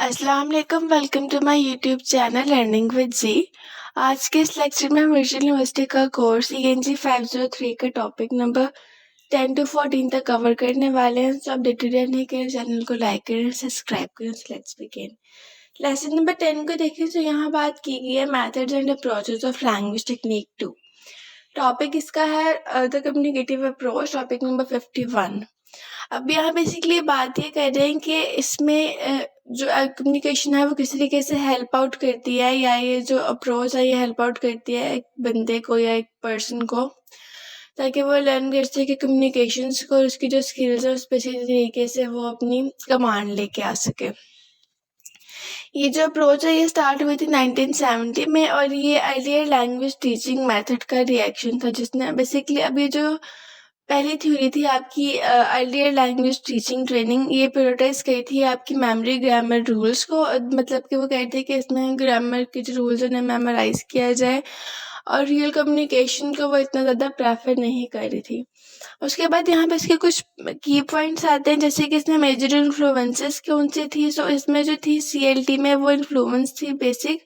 अस्सलाम वालेकुम, welcome to my YouTube channel learning with G. आज के इस लेक्चर में हम विजुअल यूनिवर्सिटी का कोर्स ENG 503 का टॉपिक नंबर 10 to 14 तक कवर करने वाले हैं। तो आप डे टू डे नहीं करें, चैनल को लाइक करें, सब्सक्राइब करें। Let's begin. लेसन नंबर 10 को देखें तो यहाँ बात की गई है methods and approaches of language technique 2। Topic इसका है the communicative approach, topic number 51। अब यहाँ बेसिकली बात ये कर रहे हैं कि इसमें जो कम्युनिकेशन है वो किस तरीके से हेल्प आउट करती है, या ये जो अप्रोच है ये हेल्प आउट करती है एक बंदे को या एक पर्सन को, ताकि वो लर्न कर सके कम्युनिकेशंस को और उसकी जो स्किल्स है उस पर अच्छी तरीके से वो अपनी कमांड लेके आ सके। ये जो अप्रोच है ये स्टार्ट हुई थी 1970 में, और ये अर्लियर लैंग्वेज टीचिंग मेथड का रिएक्शन था, जिसने बेसिकली अब ये जो पहली थ्योरी थी आपकी अर्लियर लैंग्वेज टीचिंग ट्रेनिंग, ये प्रायोरिटाइज करी थी आपकी मेमोरी ग्रामर रूल्स को। मतलब कि वो कहते हैं कि इसमें ग्रामर के जो रूल्स उन्हें मेमोराइज किया जाए, और रियल कम्युनिकेशन को वो इतना ज़्यादा प्रेफर नहीं कर रही थी। उसके बाद यहाँ पे इसके कुछ की पॉइंट्स आते हैं, जैसे कि इसमें मेजर इन्फ्लुएंसेस कौन सी थी। सो इसमें जो थी CLT में वो इन्फ्लुएंस थी बेसिक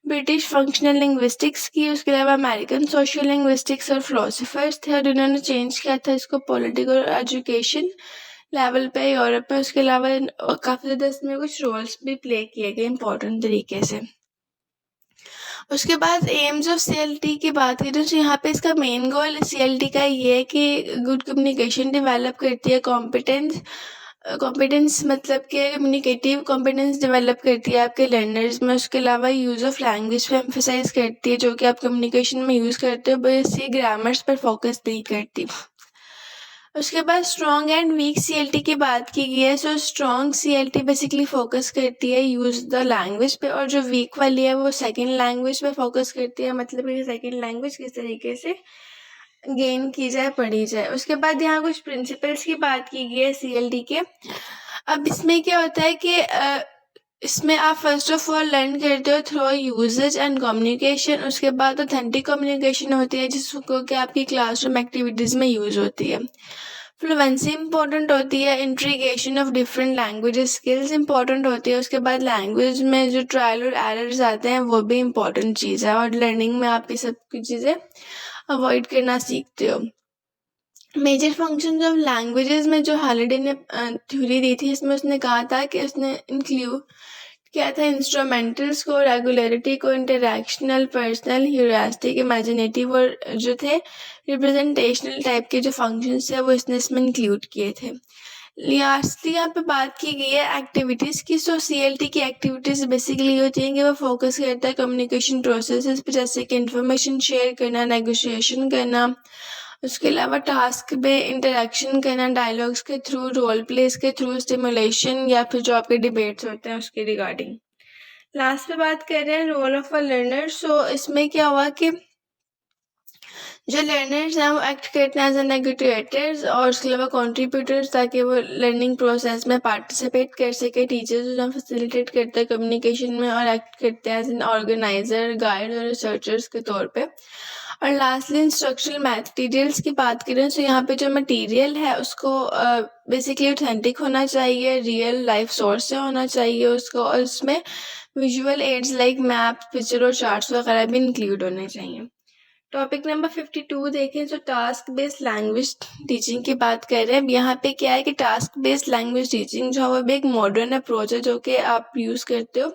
ब्रिटिश फंक्शनल लिंग्विस्टिक्स की। उसके अलावा अमेरिकन सोशल लिंग्विस्टिक्स और फिलोसफर्स थे, और उन्होंने चेंज किया था इसको पॉलिटिकल एजुकेशन लेवल पे यूरोप में। उसके अलावा काफ़ी ज़्यादा इसमें कुछ रोल्स भी प्ले किए गए इंपॉर्टेंट तरीके से। उसके बाद एम्स ऑफ CLT की बात करें तो यहाँ पे इसका मेन गोल CLT का ये है कि गुड कम्युनिकेशन डेवलप करती है, कॉम्पिटेंस मतलब कि कम्युनिकेटिव कॉम्पिटेंस डेवलप करती है आपके लर्नर्स में। उसके अलावा यूज़ ऑफ लैंग्वेज पे एम्फेसाइज करती है, जो कि आप कम्युनिकेशन में यूज़ करते हो, बस ये ग्रामर्स पर फोकस नहीं करती। उसके बाद स्ट्रॉन्ग एंड वीक CLT की बात की गई है। So strong CLT basically focus करती है यूज़ द लैंग्वेज पे, और जो वीक वाली है वो सेकंड लैंग्वेज पे फोकस करती है, मतलब कि सेकंड लैंग्वेज किस तरीके से गेन की जाए, पढ़ी जाए। उसके बाद यहाँ कुछ प्रिंसिपल्स की बात की गई है CLT के। अब इसमें क्या होता है कि इसमें आप फर्स्ट ऑफ ऑल लर्न करते हो थ्रू यूजेज एंड कम्युनिकेशन। उसके बाद ऑथेंटिक कम्युनिकेशन होती है, जिसको कि आपकी क्लासरूम एक्टिविटीज़ में यूज़ होती है। फ्लुएंसी इंपॉर्टेंट होती है, integration of different languages skills important होती है। उसके बाद लैंग्वेज में जो ट्रायल और एरर्स आते हैं वो भी इंपॉर्टेंट चीज़ है, और लर्निंग में आप ये सब कुछ चीज़ें अवॉइड करना सीखते हो। मेजर फंक्शंस ऑफ लैंग्वेजेस में जो हॉलिडे ने थ्योरी दी थी, इसमें उसने कहा था कि उसने इंक्लूड किया था इंस्ट्रूमेंटल्स को, रेगुलरिटी को, इंटरैक्शनल, पर्सनल, ह्यूरिस्टिक, इमेजिनेटिव और जो थे रिप्रेजेंटेशनल टाइप के जो फंक्शंस थे वो इसने इसमें इंक्लूड किए थे। लास्टली यहाँ पे बात की गई है एक्टिविटीज़ की। सो CLT की एक्टिविटीज़ बेसिकली होती हैं कि वो फोकस करता है कम्युनिकेशन प्रोसेसेस पे, जैसे कि इंफॉर्मेशन शेयर करना, नेगोशिएशन करना, उसके अलावा टास्क पे इंटरेक्शन करना, डायलॉग्स के थ्रू, रोल प्लेस के थ्रू, स्टिमुलेशन, या फिर जो आपके डिबेट्स होते हैं उसके रिगार्डिंग। लास्ट पे बात कर रहे हैं रोल ऑफ अ लर्नर। सो इसमें क्या हुआ कि जो लर्नर्स हैं वो एक्ट करते हैं एज ए नेगोटिएटर्स और उसके अलावा कॉन्ट्रीब्यूटर्स, ताकि वो लर्निंग प्रोसेस में पार्टिसिपेट कर सके। टीचर्स जो फैसिलिटेट करते हैं कम्युनिकेशन में, और एक्ट करते हैं एज एन ऑर्गेनाइजर, गाइड और रिसर्चर्स के तौर पे। और लास्टली इंस्ट्रक्शनल मटेरियल्स की बात करें तो यहाँ पे जो मटेरियल है उसको बेसिकली ऑथेंटिक होना चाहिए, रियल लाइफ सोर्स से होना चाहिए उसको, और उसमें visual aids like map, picture और चार्ट्स वगैरह भी इंक्लूड होने चाहिए। टॉपिक नंबर 52 देखें तो टास्क बेस्ड लैंग्वेज टीचिंग की बात कर रहे हैं। अब यहाँ पे क्या है कि टास्क बेस्ड लैंग्वेज टीचिंग जो है वो भी एक मॉडर्न अप्रोच है, जो कि आप यूज़ करते हो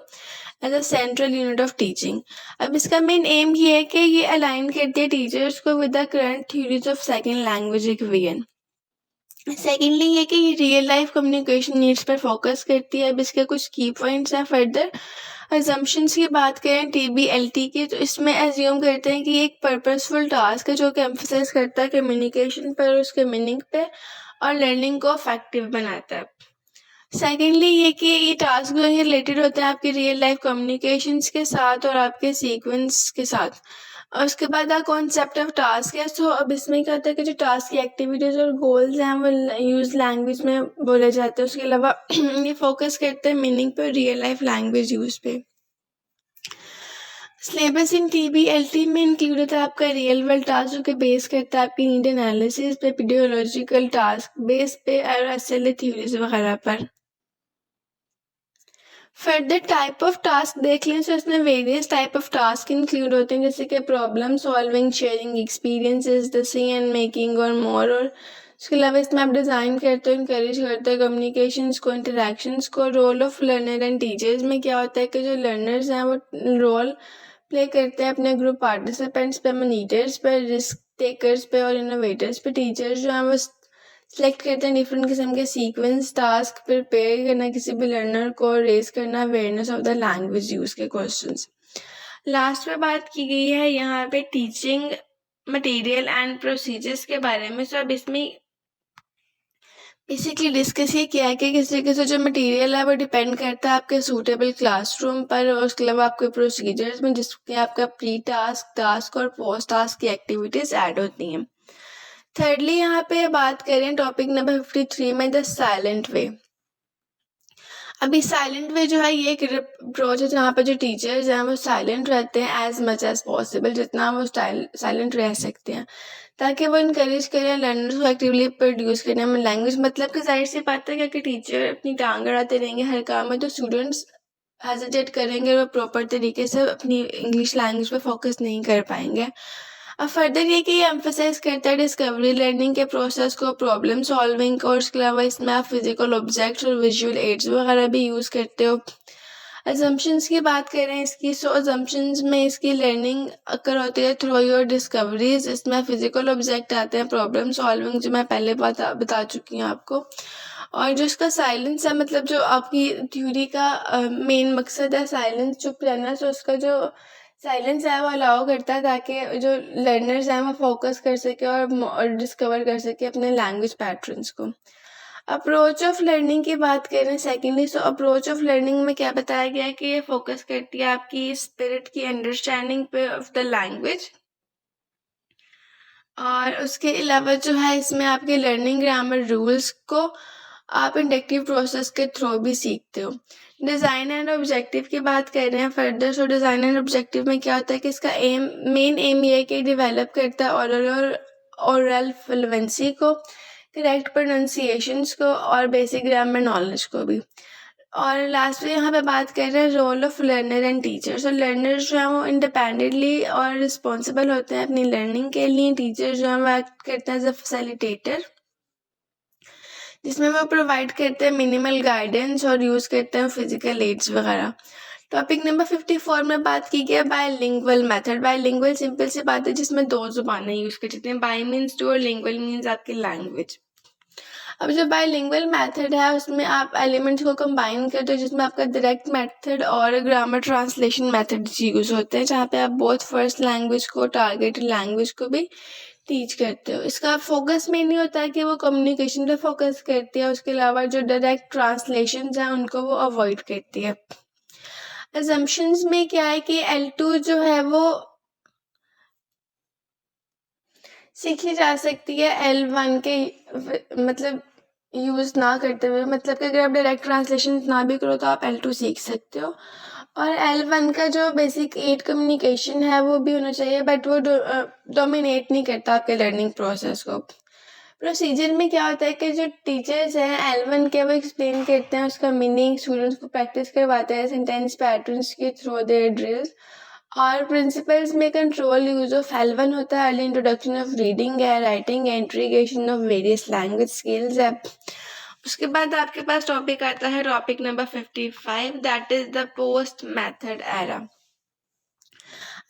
as a central unit of teaching. अब इसका मेन एम ये है कि ये अलाइन करती है टीचर्स को with the current theories of second language acquisition. Secondly ये कि ये रियल लाइफ कम्युनिकेशन नीड्स पर फोकस करती है। अब इसके कुछ की पॉइंट्स हैं। फर्दर अजम्पशंस की बात करें TBLT की, तो इसमें एज्यूम करते हैं कि ये एक पर्पसफुल टास्क है जो कि एम्फसाइज करता है कम्युनिकेशन पर, उसके मीनिंग पे, और लर्निंग को इफेक्टिव बनाता है। सेकेंडली ये कि ये टास्क जो है रिलेटेड होते हैं आपके रियल लाइफ कम्युनिकेशंस के साथ और आपके सीक्वेंस के साथ। और उसके बाद कॉन्सेप्ट ऑफ टास्क है। सो अब इसमें क्या होता है कि जो टास्क की एक्टिविटीज़ और गोल्स हैं वो यूज़ लैंग्वेज में बोले जाते हैं। उसके अलावा ये फोकस करते हैं मीनिंग पे, रियल लाइफ लैंग्वेज यूज़ पे। सिलेबस इन TBLT में इंक्लूड होता है आपका रियल वर्ल्ड टास्क, जो कि बेस करता है आपकी नीड एनालिसिस पे, पीडियोलॉजिकल टास्क बेस पे, और SLA थ्योरीज वगैरह पर। फर्दर टाइप ऑफ टास्क देख लें तो इसमें various type of task include होते हैं, जैसे कि problem solving, sharing experiences, decision making और मोर। और उसके अलावा इसमें आप डिज़ाइन करते हो, इंकरेज करते हो कम्युनिकेशंस को, इंटरेक्शंस को। Role of learner and teachers में क्या होता है कि जो लर्नर्स हैं वो रोल प्ले करते हैं अपने ग्रुप पार्टिसिपेंट्स पे, मॉनिटर्स पे, रिस्क टेकर्स पे और इनोवेटर्स पे। टीचर्स जो हैं वो सेलेक्ट करते हैं डिफरेंट किस्म के सीक्वेंस टास्क, प्रिपेयर करना किसी भी लर्नर को, रेज करना awareness of the language use के क्वेश्चंस। लास्ट में बात की गई है यहाँ पे टीचिंग मटेरियल एंड प्रोसीजर्स के बारे में। सो अब इसमें बेसिकली डिस्कस ये किया है कि किस तरीके से जो मटेरियल है वो डिपेंड करता है आपके सूटेबल क्लासरूम पर और उसके अलावा आपके प्रोसीजर्स में, जिसमें आपका प्री टास्क, टास्क और पोस्ट टास्क की एक्टिविटीज ऐड होती हैं। थर्डली यहाँ पे बात करें टॉपिक नंबर 53 में, द साइलेंट वे। अभी साइलेंट वे जो है ये एक अप्रोच है जहाँ पे जो टीचर्स हैं वो साइलेंट रहते हैं एज मच एज पॉसिबल, जितना वो साइलेंट रह सकते हैं, ताकि वो इनकरेज करें लर्नर्स को एक्टिवली प्रोड्यूस करने में लैंग्वेज। मतलब कि जाहिर सी बात है कि टीचर अपनी टांग अड़ाते रहेंगे हर काम में तो स्टूडेंट्स हेजिटेट करेंगे और वो प्रॉपर तरीके से अपनी इंग्लिश लैंग्वेज पे फोकस नहीं कर पाएंगे। अब फर्दर ये कि ये एम्फोसाइज करता है डिस्कवरी लर्निंग के प्रोसेस को, प्रॉब्लम सॉल्विंग को, और उसके अलावा इसमें आप फिजिकल ऑब्जेक्ट्स और विजुअल एड्स वगैरह भी यूज़ करते हो। अजम्पशंस की बात करें इसकी, सो अजम्पशंस में इसकी लर्निंग अकर होती है थ्रू योर डिस्कवरीज। इसमें फिजिकल ऑब्जेक्ट आते हैं, प्रॉब्लम सॉल्विंग जो मैं पहले बता चुकी हूँ आपको, और जो इसका साइलेंस है, मतलब जो आपकी थ्योरी का मेन मकसद है साइलेंस, चुप रहना, सो उसका जो साइलेंस है वो अलाउ करता है ताकि जो लर्नर्स हैं वो फोकस कर सके और डिस्कवर कर सके अपने लैंग्वेज पैटर्न्स को। अप्रोच ऑफ लर्निंग की बात करें secondly, so approach of learning में क्या बताया गया है कि ये फोकस करती है आपकी स्पिरिट की अंडरस्टैंडिंग पे ऑफ द लैंग्वेज, और उसके अलावा जो है इसमें आपके लर्निंग ग्रामर रूल्स को आप इंडक्टिव प्रोसेस के थ्रू भी सीखते हो। डिज़ाइन एंड ऑब्जेक्टिव की बात कर रहे हैं further, so design and objective में क्या होता है कि इसका मेन एम ये है कि डेवलप करता है ओरल फ्लुएंसी को, करेक्ट प्रोनाउंसिएशंस को और बेसिक ग्रामर नॉलेज को भी। और लास्ट में यहाँ पे बात कर रहे हैं role of learner and teachers. और लर्नर्स जो हैं वो इंडिपेंडेंटली और रिस्पॉन्सिबल होते हैं अपनी लर्निंग के लिए। टीचर्स जो हैं वो एक्ट करते हैं एज अ फैसिलिटेटर, जिसमें वो प्रोवाइड करते हैं मिनिमल गाइडेंस और यूज़ करते हैं फिजिकल एड्स वगैरह। टॉपिक नंबर 54 में बात की गई है बायलिंगुअल मेथड। बायलिंगुअल सिंपल सी बात है जिसमें दो जुबानें यूज़ कर सकते हैं। बाय मीन्स टू और लिंगुअल मीन्स आपकी लैंग्वेज। अब जो बायलिंगुअल मेथड है उसमें आप एलिमेंट्स को कंबाइन करते हो, जिसमें आपका डायरेक्ट मेथड और ग्रामर ट्रांसलेशन मेथड यूज़ होते हैं, जहाँ पे आप बोथ फर्स्ट लैंग्वेज को टारगेट लैंग्वेज को भी टीच करते हो। इसका फोकस में नहीं होता है कि वो कम्युनिकेशन पे फोकस करती है, उसके अलावा जो डायरेक्ट ट्रांसलेशन हैं उनको वो अवॉइड करती है। अजम्पशंस में क्या है कि L2 जो है वो सीखी जा सकती है L1 के मतलब यूज़ ना करते हुए, मतलब कि अगर आप डायरेक्ट ट्रांसलेशन ना भी करो तो आप L2 सीख सकते हो। और L1 का जो बेसिक एड कम्युनिकेशन है वो भी होना चाहिए, बट वो डोमिनेट नहीं करता आपके लर्निंग प्रोसेस को। प्रोसीजर में क्या होता है कि जो टीचर्स हैं L1 के वो एक्सप्लेन करते हैं उसका मीनिंग, स्टूडेंट्स को प्रैक्टिस करवाते हैं सेंटेंस पैटर्न्स के थ्रू देयर ड्रिल्स। और प्रिंसिपल्स में कंट्रोल यूज ऑफ L1 होता है, अर्ली इंट्रोडक्शन ऑफ रीडिंग है, राइटिंग है, integration of various language skills है। उसके बाद आपके पास टॉपिक आता है topic number 55, that is the post method era.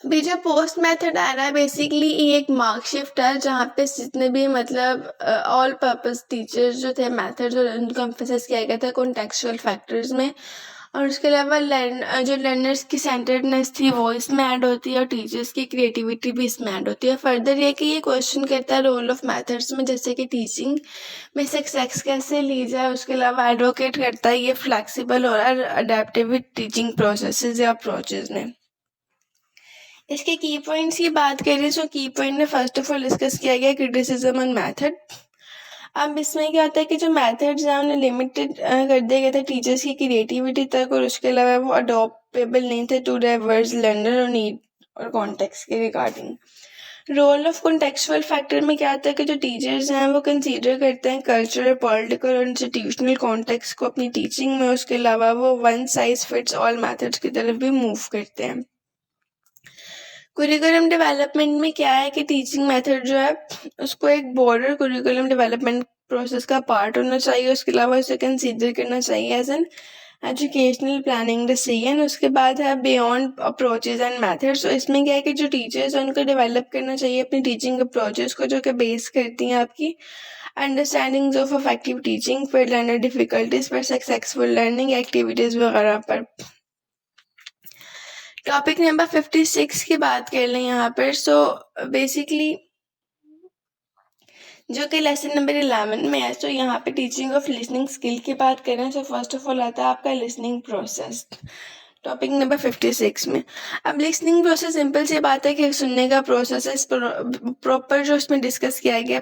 अभी जो पोस्ट मेथड आ रहा है बेसिकली ये एक मार्क शिफ्ट है, जहाँ पे जितने भी मतलब ऑल पर्पस टीचर्स जो थे मेथड्स और उनको एम्फेसाइज किया गया था कॉन्टेक्चुअल फैक्टर्स में, और उसके अलावा जो लर्नर्स की सेंटर्डनेस थी वो इसमें ऐड होती है और टीचर्स की क्रिएटिविटी भी इसमें ऐड होती है। फर्दर ये कि ये क्वेश्चन करता है रोल ऑफ मेथड्स में, जैसे कि टीचिंग में सक्सेस कैसे ली जाए। उसके अलावा एडवोकेट करता है ये फ्लैक्सीबल और अडेप्टिव टीचिंग प्रोसेसेस या अप्रोचेज में। इसके की पॉइंट्स की बात करें तो की पॉइंट में फर्स्ट ऑफ ऑल डिस्कस किया गया क्रिटिसिज्म ऑन मेथड। अब इसमें क्या होता है कि जो मेथड्स हैं उन्हें लिमिटेड कर दिया गया था टीचर्स की क्रिएटिविटी तक, और उसके अलावा वो अडॉप्टेबल नहीं थे टू डाइवर्स लर्नर और नीड और कॉन्टेक्स्ट के regarding. Role of contextual factor में क्या आता है कि जो टीचर्स हैं वो कंसीडर करते हैं कल्चरल, पॉलिटिकल और इंस्टीट्यूशनल कॉन्टेक्स्ट को अपनी टीचिंग में। उसके अलावा वो one size fits all methods की तरफ भी मूव करते हैं। कुरिकुलम डेवलपमेंट में क्या है कि टीचिंग मेथड जो है उसको एक बॉर्डर कुरिकुलम डेवलपमेंट प्रोसेस का पार्ट होना चाहिए। उसके अलावा उसे कंसीडर करना चाहिए as an educational planning decision. उसके बाद है बियॉन्ड अप्रोचेज एंड मेथड्स। तो इसमें क्या है कि जो टीचर्स हैं उनको डेवलप करना चाहिए अपनी टीचिंग अप्रोचेस को, जो कि बेस करती हैं आपकी अंडरस्टैंडिंग ऑफ इफेक्टिव टीचिंग, फिर लर्नर डिफिकल्टीज पर, सक्सेसफुल लर्निंग एक्टिविटीज वगैरह पर। टॉपिक नंबर 56 की बात कर लें यहाँ पर। सो बेसिकली जो कि लेसन नंबर 11 में है। तो यहाँ पे टीचिंग ऑफ लिसनिंग स्किल की बात करें तो फर्स्ट ऑफ ऑल आता है आपका लिसनिंग प्रोसेस टॉपिक नंबर 56 में। अब लिसनिंग प्रोसेस सिंपल सी बात है कि सुनने का प्रोसेस है। प्रॉपर जो उसमें डिस्कस किया गया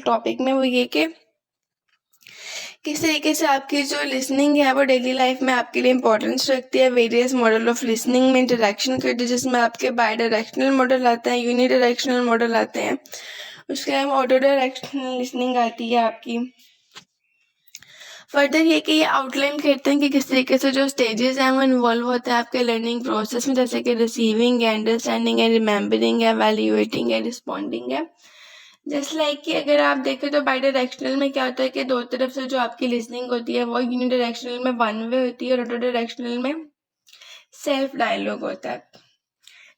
टॉपिक में वो ये कि किस तरीके से आपकी जो लिसनिंग है वो डेली लाइफ में आपके लिए इंपॉर्टेंस रखती है। वेरियस मॉडल ऑफ लिसनिंग में इंटरेक्शन करती है, जिसमें आपके बाई डायरेक्शनल मॉडल आते हैं, यूनि डायरेक्शनल मॉडल आते हैं। उसके अलावा ऑटो डायरेक्शनल लिसनिंग आती है आपकी। फर्दर ये कि ये आउटलाइन करते हैं कि किस तरीके से जो स्टेजेस हैं वो इन्वॉल्व होते हैं आपके लर्निंग प्रोसेस में, जैसे कि रिसीविंग है, अंडरस्टैंडिंग है, रिमेम्बरिंग है, वैल्यूएटिंग है, रिस्पॉन्डिंग है। जस्ट लाइक कि अगर आप देखें तो बाई डायरेक्शनल में क्या होता है कि दो तरफ से जो आपकी लिसनिंग होती है वो यूनि डायरेक्शनल में वन वे होती है और ऑटो डायरेक्शनल में सेल्फ डायलॉग होता है।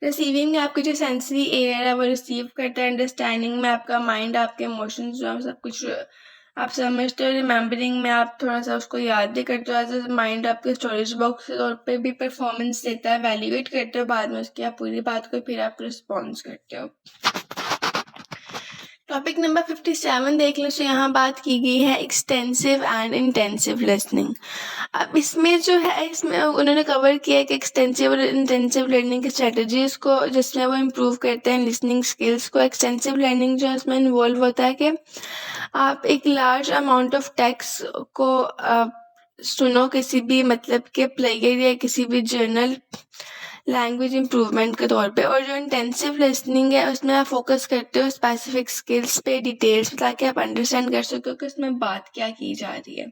रिसीविंग में आपकी जो सेंसरी एयर है वो रिसीव करता है। अंडरस्टैंडिंग में आपका माइंड, आपके इमोशंस जो है सब कुछ आप समझते हो। रिमेम्बरिंग में आप थोड़ा सा उसको याद भी करते हो, एज माइंड आपके स्टोरेज बॉक्स के तौर पे भी परफॉर्मेंस देता है। वैल्यूएट करते हो बाद में उसकी आप पूरी बात को, फिर आप रिस्पॉन्स करते हो। टॉपिक नंबर 57 देख लो। तो यहाँ बात की गई है एक्सटेंसिव एंड इंटेंसिव लिसनिंग। अब इसमें जो है इसमें उन्होंने कवर किया है कि एक्सटेंसिव और इंटेंसिव लर्निंग की स्ट्रेटजीज को, जिसमें वो इम्प्रूव करते हैं लिसनिंग स्किल्स को। एक्सटेंसिव लर्निंग जो है उसमें इन्वॉल्व होता है कि आप एक लार्ज अमाउंट ऑफ टेक्स्ट को सुनो किसी भी मतलब के प्लेयर या किसी भी जर्नल लैंग्वेज इम्प्रूवमेंट के तौर पे। और जो इंटेंसिव लिसनिंग है उसमें आप फोकस करते हो स्पेसिफिक स्किल्स पे, डिटेल्स पे, ताकि आप अंडरस्टैंड कर सको कि उसमें बात क्या की जा रही है।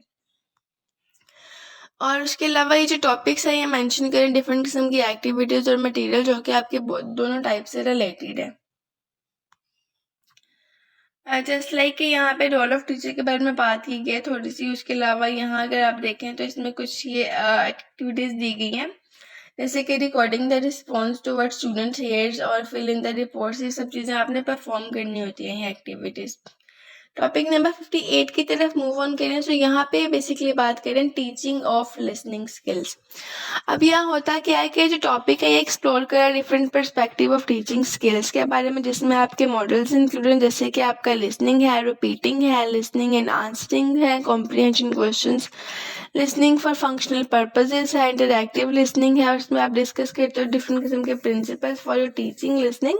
और उसके अलावा ये जो टॉपिक्स है ये मेंशन करें डिफरेंट किस्म की एक्टिविटीज और मटेरियल जो कि आपके दोनों टाइप से रिलेटेड है। जस्ट लाइक कि यहाँ पे रोल ऑफ टीचर के बारे में बात की गई है थोड़ी सी। उसके अलावा यहाँ अगर आप देखें तो इसमें कुछ ये एक्टिविटीज दी गई हैं, जैसे कि recording the response to what student hears और फिल इन द रिपोर्ट्स। ये सब चीज़ें आपने परफॉर्म करनी होती हैं ये एक्टिविटीज़। टॉपिक नंबर 58 की तरफ मूव ऑन करें। तो यहाँ पे बेसिकली बात करें टीचिंग ऑफ लिसनिंग स्किल्स। अब यहाँ होता क्या है कि जो टॉपिक है ये एक्सप्लोर करें different perspective of teaching skills के बारे में, जिसमें आपके मॉडल्स इंक्लूड हैं, जैसे कि आपका लिसनिंग है, रिपीटिंग है, लिसनिंग एंड आंसरिंग है, comprehension questions, listening for functional purposes है, इंटरैक्टिव लिसनिंग है। और उसमें आप डिस्कस करते हो डिफरेंट किस्म के principles for your teaching listening.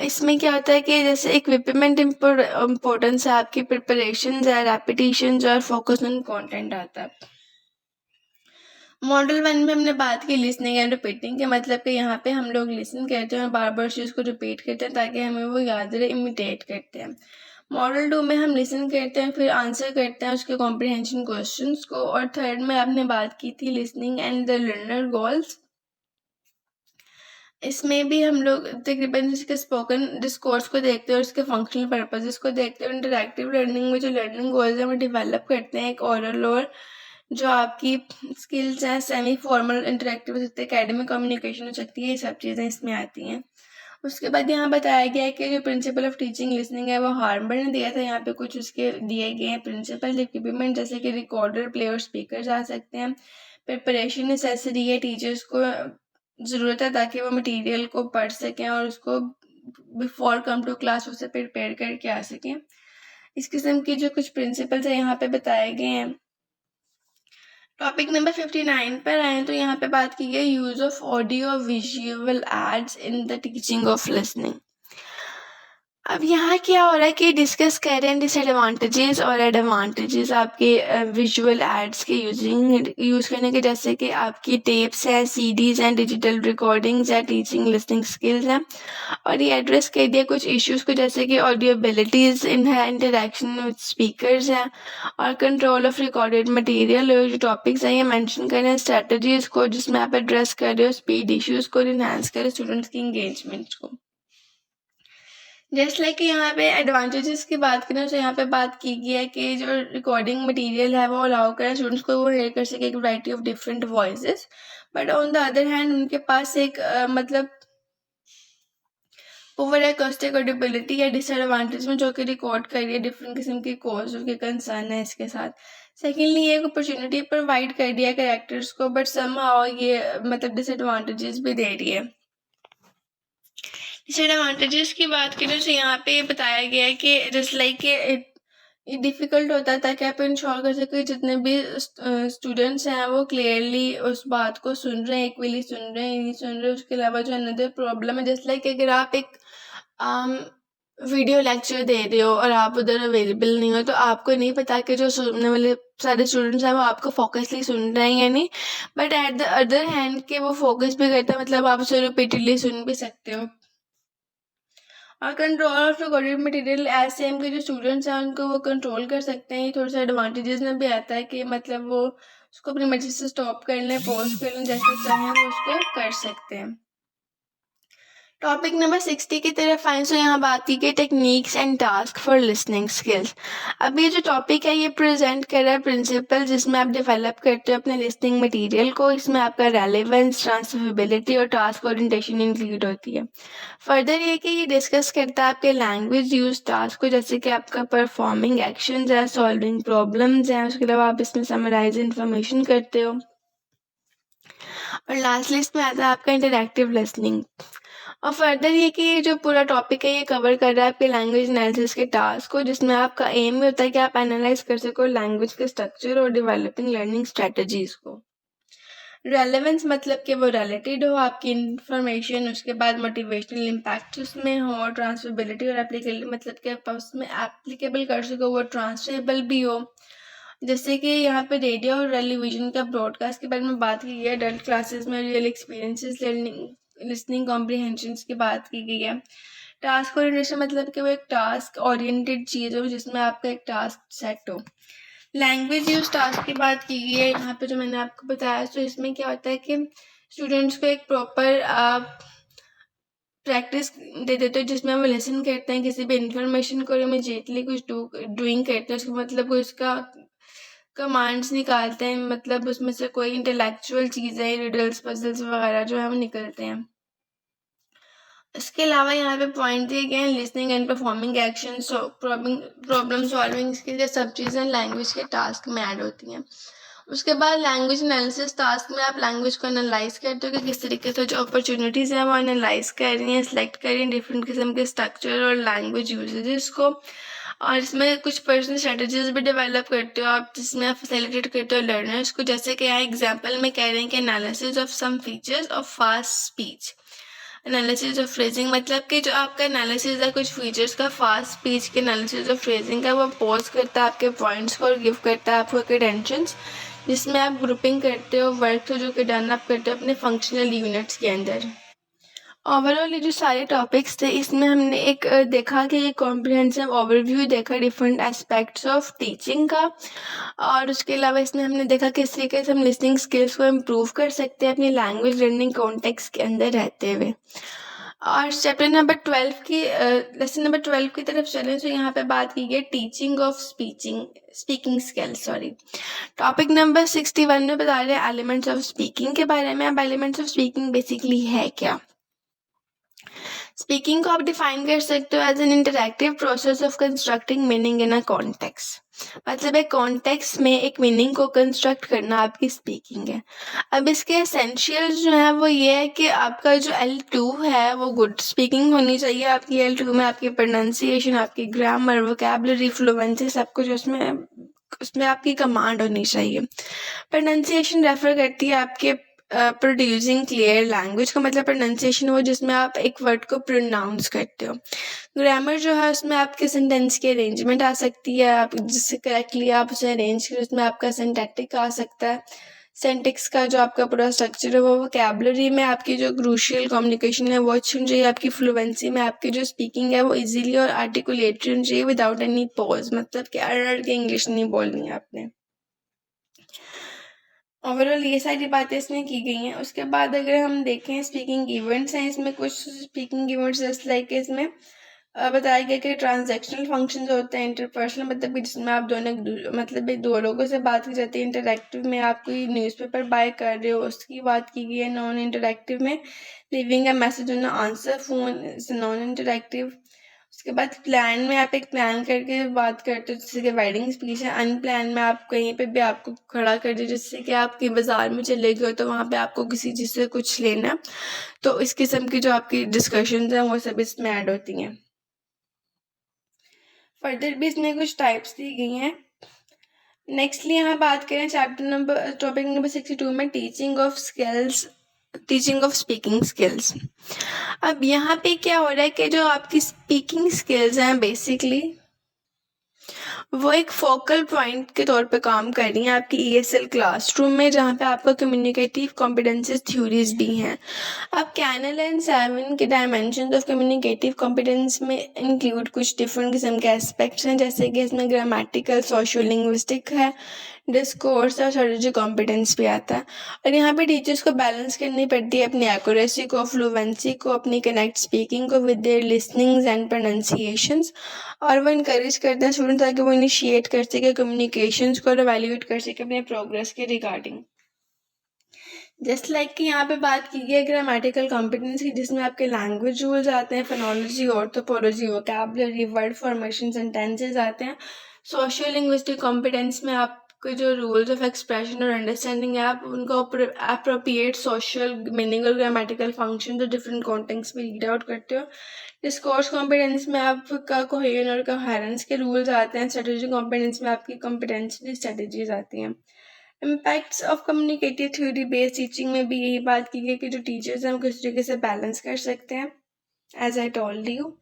इसमें क्या होता है कि जैसे इक्विपमेंट इम्पोर्टेंस है, आपकी प्रिपरेशन है, रेपिटेशन और फोकस ऑन कंटेंट आता है। मॉडल 1 में हमने बात की लिसनिंग एंड रिपीटिंग के, मतलब कि यहाँ पे हम लोग लिसन करते हैं और बार बार चीज़ को रिपीट करते हैं ताकि हमें वो याद रहे, इमिटेट करते हैं। मॉडल 2 में हम लिसन करते हैं फिर आंसर करते हैं उसके कॉम्प्रिहेंशन क्वेश्चंस को। और थर्ड में आपने बात की थी listening and the learner goals. इसमें भी हम लोग तकरीबन इसके स्पोकन डिस्कोर्स को देखते हैं और उसके फंक्शनल पर्पसेस को देखते हैं। इंटरैक्टिव लर्निंग में जो लर्निंग गोल्स हैं वो डेवलप करते हैं एक ओरल और जो आपकी स्किल्स हैं सेमी फॉर्मल इंटरैक्टिव हो सकती है, एकेडमिक कम्युनिकेशन हो सकती है, ये सब चीज़ें इसमें आती हैं। उसके बाद यहाँ बताया गया है कि जो प्रिंसिपल ऑफ टीचिंग लिसनिंग है वो हार्बर ने दिया था। यहाँ पे कुछ उसके दिए गए हैं प्रिंसिपल इक्विपमेंट, जैसे कि रिकॉर्डर, प्लेयर, स्पीकर आ सकते हैं। प्रिपरेशन नेसेसरी है, टीचर्स को ज़रूरत है ताकि वो मटेरियल को पढ़ सकें और उसको बिफोर कम टू क्लास उसे प्रिपेयर करके आ सकें। इस किस्म की जो कुछ प्रिंसिपल्स है यहाँ पे बताए गए हैं। टॉपिक नंबर 59 पर आए तो यहाँ पे बात की गई use of audio visual aids in the teaching of listening. अब यहाँ क्या हो रहा है कि डिस्कस कर रहे हैं डिसएडवांटेजेस और एडवांटेजेस आपके विजुअल एड्स के यूज़ करने के, जैसे कि आपकी टेप्स है, सीडीज़ हैं, डिजिटल रिकॉर्डिंग्स है, टीचिंग लिसनिंग स्किल्स हैं। और ये एड्रेस कर दिया कुछ इश्यूज़ को, जैसे कि ऑडियोबिलिटीज़ इन है, इंटरेक्शन विद स्पीकर्स हैं, और कंट्रोल ऑफ रिकॉर्डेड मटेरियल। जो टॉपिक्स हैं ये मेंशन कर रहे हैं स्ट्रेटजीज़ को जिसमें आप एड्रेस कर रहे हो स्पीड इश्यूज़ को, इन्हांस करें स्टूडेंट्स की इंगेजमेंट को। जस्ट लाइक यहाँ पे एडवांटेजेस की बात करें तो यहाँ पे बात की गई है कि जो रिकॉर्डिंग मटेरियल है वो अलाउ करें स्टूडेंट्स को, वो हेयर कर सके एक variety of different voices. But on the other hand उनके पास एक मतलब ओवर एकॉस्टिक ऑडिबिलिटी या डिसएडवांटेज में जो कि रिकॉर्ड करिए डिफरेंट किस्म के कोर्स जो कि कंसर्न है इसके साथ। सेकेंडली ये एक अपॉर्चुनिटी प्रोवाइड कर दिया कैरेक्टर्स को, बट समहाउ ये मतलब डिसएडवांटेजेस भी दे रही है। डिसएडवांटेजेस की बात करें तो यहाँ पे बताया गया है कि जस्ट लाइक ये डिफ़िकल्ट होता था कि आप इंश्योर कर सके जितने भी स्टूडेंट्स हैं वो क्लियरली उस बात को सुन रहे हैं, इक्वली सुन रहे हैं, नहीं सुन रहे। उसके अलावा जो अनदर प्रॉब्लम है जस्ट लाइक अगर आप एक वीडियो लेक्चर दे रहे हो और आप उधर अवेलेबल नहीं हो तो आपको नहीं पता कि जो सुनने वाले सारे स्टूडेंट्स हैं वो आपको फोकसली सुन रहे हैं या नहीं। But at the other hand के वो फोकस भी करता है, मतलब आप उसे रिपीटेडली सुन भी सकते हो। और कंट्रोल ऑफ रिकॉर्डेड मटेरियल ऐसे हम के जो स्टूडेंट्स हैं उनको वो कंट्रोल कर सकते हैं। ये थोड़ा सा एडवांटेजेस में भी आता है कि मतलब वो उसको अपनी मर्जी से स्टॉप कर लें, पॉज कर लें, जैसे चाहें वो उसको कर सकते हैं। टॉपिक नंबर 60 की तरफ आए तो यहाँ बात की गई techniques and task for listening skills. अब ये जो टॉपिक है ये प्रेजेंट कर रहा है प्रिंसिपल जिसमें आप डेवलप करते हो अपने लिसनिंग मटेरियल को। इसमें आपका रेलेवेंस, ट्रांसफरेबिलिटी और टास्क ओरिएंटेशन इंक्लूड होती है। फर्दर ये कि ये डिस्कस करता है आपके लैंग्वेज यूज टास्क को, जैसे कि आपका परफॉर्मिंग एक्शंस है, सॉल्विंग प्रॉब्लम्स हैं। उसके अलावा आप इसमें समराइज इंफॉर्मेशन करते हो। और लास्ट लिस्ट में आता है आपका इंटरैक्टिव लिसनिंग। और फर्दर ये कि ये जो पूरा टॉपिक है ये कवर कर रहा है आपके लैंग्वेज एनालिसिस के टास्क को, जिसमें आपका एम भी होता है कि आप एनालाइज कर सको लैंग्वेज के स्ट्रक्चर और डेवलपिंग लर्निंग स्ट्रेटजीज को। रेलेवेंस मतलब कि वो रिलेटेड हो आपकी इंफॉर्मेशन, उसके बाद मोटिवेशनल इम्पैक्ट उसमें हो, ट्रांसफरेबिलिटी और एप्लीकेबल मतलब कि आप उसमें एप्लीकेबल कर सको, वो ट्रांसफरेबल भी हो। जैसे कि यहाँ पे रेडियो और टेलीविजन का ब्रॉडकास्ट के बारे में बात की गई है, अडल्ट क्लासेस में real experiences learning listening comprehensions की बात की गई है। टास्क ओरिएंटेशन मतलब कि वो एक टास्क ओरिएंटेड चीज़ हो जिसमें आपका एक टास्क सेट हो। लैंग्वेज यूज टास्क की बात की गई है यहाँ पे जो मैंने आपको बताया। तो इसमें क्या होता है कि स्टूडेंट्स को एक प्रॉपर प्रैक्टिस दे देते हो जिसमें वो लिसन करते हैं किसी भी इंफॉर्मेशन को, इमीडिएटली कुछ डूइंग करते हैं, उसका मतलब कोई उसका कमांड्स निकालते हैं, मतलब उसमें से कोई इंटेलेक्चुअल चीज़ें, रिडल्स, पजल्स वगैरह जो है वो निकलते हैं। इसके अलावा यहाँ पे पॉइंट दिए गए हैं listening and performing action, problem solving skill, ये सब चीज़ें लैंग्वेज के टास्क में ऐड होती हैं। उसके बाद लैंग्वेज एनालिसिस टास्क में आप लैंग्वेज को एनालाइज करते हो कि किस तरीके से जो अपॉर्चुनिटीज़ हैं वो एनालाइज कर रही हैं, सिलेक्ट कर रही हैं डिफरेंट किस्म के स्ट्रक्चर और लैंग्वेज यूजेजेस को। और इसमें कुछ पर्सनल स्ट्रेटजीज भी डेवलप करते हो आप जिसमें आप फैसिलिटेट करते हो लर्नर्स को, जैसे कि यहाँ एग्जाम्पल में कह रहे हैं कि analysis of some features of fast speech, analysis of phrasing मतलब कि जो आपका एनालिसिस है कुछ फीचर्स का, फास्ट स्पीच के एनालिसिस ऑफ फ्रेजिंग का, वो पॉज करता है आपके पॉइंट्स को और गिव करता है आपको अटेंशंस, जिसमें आप ग्रुपिंग करते हो वर्क जो कि डन आप करते हो अपने फंक्शनल यूनिट्स के अंदर। ओवरऑल ये जो सारे टॉपिक्स थे इसमें हमने एक देखा कि ये कॉम्प्रिहेंसिव ओवरव्यू देखा डिफरेंट एस्पेक्ट्स ऑफ टीचिंग का। और उसके अलावा इसमें हमने देखा किस तरीके से हम लिसनिंग स्किल्स को इम्प्रूव कर सकते हैं अपनी लैंग्वेज लर्निंग कॉन्टेक्स्ट के अंदर रहते हुए। और चैप्टर नंबर 12 की लेसन नंबर 12 की तरफ चलें तो यहाँ पे बात की गई teaching of speaking skills. Topic number 61 में बता रहे हैं एलिमेंट्स ऑफ स्पीकिंग के बारे में। अब एलिमेंट्स ऑफ स्पीकिंग बेसिकली है क्या? स्पीकिंग को आप डिफाइन कर सकते हो as an interactive process of constructing meaning in a context, मतलब एक कॉन्टेक्स्ट में एक मीनिंग को कंस्ट्रक्ट करना आपकी स्पीकिंग है। अब इसके एसेंशियल्स जो है वो ये है कि आपका जो L2 है वो गुड स्पीकिंग होनी चाहिए। आपकी L2 में आपकी प्रोनाउंसिएशन, आपकी ग्रामर, वोकैबुलरी, फ्लुएंसी सब कुछ उसमें आपकी कमांड होनी चाहिए। प्रोनाउंसिएशन रेफर करती है आपके प्रोड्यूसिंग क्लियर लैंग्वेज का, मतलब प्रोनाउंसिएशन हो जिसमें आप एक वर्ड को प्रोनाउंस करते हो। ग्रामर जो है उसमें आपके सेंटेंस की अरेंजमेंट आ सकती है, आप जिससे करेक्टली आप उसे अरेंज करें, उसमें आपका सिंटैक्टिक आ सकता है। सेंटेक्स का जो आपका पूरा स्ट्रक्चर है वो वोकैबुलरी में आपकी जो क्रूशियल कम्युनिकेशन है वो अच्छी होनी चाहिए, आपकी फ्लुएंसी में आपकी जो स्पीकिंग है वो इजीली और आर्टिकुलेटरी होनी चाहिए विदाउट एनी पॉज, मतलब कि अड़ के इंग्लिश नहीं बोलनी है आपने। ओवरऑल ये सारी बातें इसमें की गई हैं। उसके बाद अगर हम देखें स्पीकिंग इवेंट्स हैं, इसमें कुछ स्पीकिंग इवेंट्स जस्ट लाइक इसमें बताया गया कि ट्रांजैक्शनल फंक्शन जो होते हैं इंटरपर्सनल, मतलब कि जिसमें आप दोनों मतलब दो लोगों से बात की जाती है। इंटरैक्टिव में आप कोई न्यूज़पेपर बाय कर रहे हो उसकी बात की गई है। नॉन इंटरैक्टिव में living a message on answer phone is non interactive. उसके बाद प्लान में आप एक प्लान करके बात करते हो जैसे कि वेडिंग स्पीच है। अनप्लान में आप कहीं पे भी आपको खड़ा कर दिया, जिससे कि आप कहीं बाजार में चले गए हो तो वहाँ पे आपको किसी चीज़ से कुछ लेना है, तो इस किस्म की जो आपकी डिस्कशंस हैं वो सब इसमें ऐड होती हैं। फर्दर भी इसमें कुछ टाइप्स दी गई हैं। नेक्स्टली यहाँ बात करें टॉपिक नंबर 62 में टीचिंग ऑफ स्पीकिंग स्किल्स। अब यहाँ पे क्या हो रहा है कि जो आपकी स्पीकिंग स्किल्स हैं बेसिकली वो एक फोकल पॉइंट के तौर पे काम कर रही हैं आपकी ESL क्लासरूम में, जहाँ पे आपका कम्युनिकेटिव कॉम्पिटेंसेस थ्योरीज भी हैं। अब कैनल एंड सेवन के डायमेंशन ऑफ कम्युनिकेटिव कॉम्पिटेंस में इंक्लूड कुछ डिफरेंट किस्म के एस्पेक्ट्स हैं, जैसे कि इसमें ग्रामेटिकल, सोशल लिंग्विस्टिक है, डिस्कोर्स और स्ट्रेटजी कॉम्पिटेंस भी आता है। और यहाँ पे टीचर्स को बैलेंस करनी पड़ती है अपनी एक्यूरेसी को, फ्लुएंसी को, अपनी कनेक्ट स्पीकिंग को with their listenings and pronunciations. और वो इनकरेज करते हैं स्टूडेंट ताकि वो इनिशिएट कर सके कम्युनिकेशंस को और एवेल्यूएट कर सके अपने प्रोग्रेस के रिगार्डिंग। जस्ट लाइक कि यहाँ पे बात की गई ग्रामेटिकल कॉम्पिटेंस की, जिसमें आपके लैंग्वेज रूल्स आते हैं, phonology, orthography, vocabulary, word formation, sentences आते हैं। सोशल लिंग्विस्टिक कॉम्पिटेंस में आपके जो रूल्स ऑफ एक्सप्रेशन और अंडरस्टैंडिंग है, आप उनको अप्रोप्रिएट सोशल मीनिंग और ग्रामेटिकल फंक्शन जो डिफरेंट कॉन्टेक्स्ट में रीड आउट करते हो। डिस्कोर्स कॉम्पिटेंस में आपका कोहेरेंस और कोहेरेंस के रूल्स आते हैं। स्ट्रेटेजी कॉम्पिटेंस में आपकी कॉम्पिटेंसी स्ट्रेटेजीज आती हैं। Impacts of communicative theory based teaching में भी यही बात की गई कि जो टीचर्स हैं वो किस तरीके से बैलेंस कर सकते हैं, एज आई टोल्ड यू।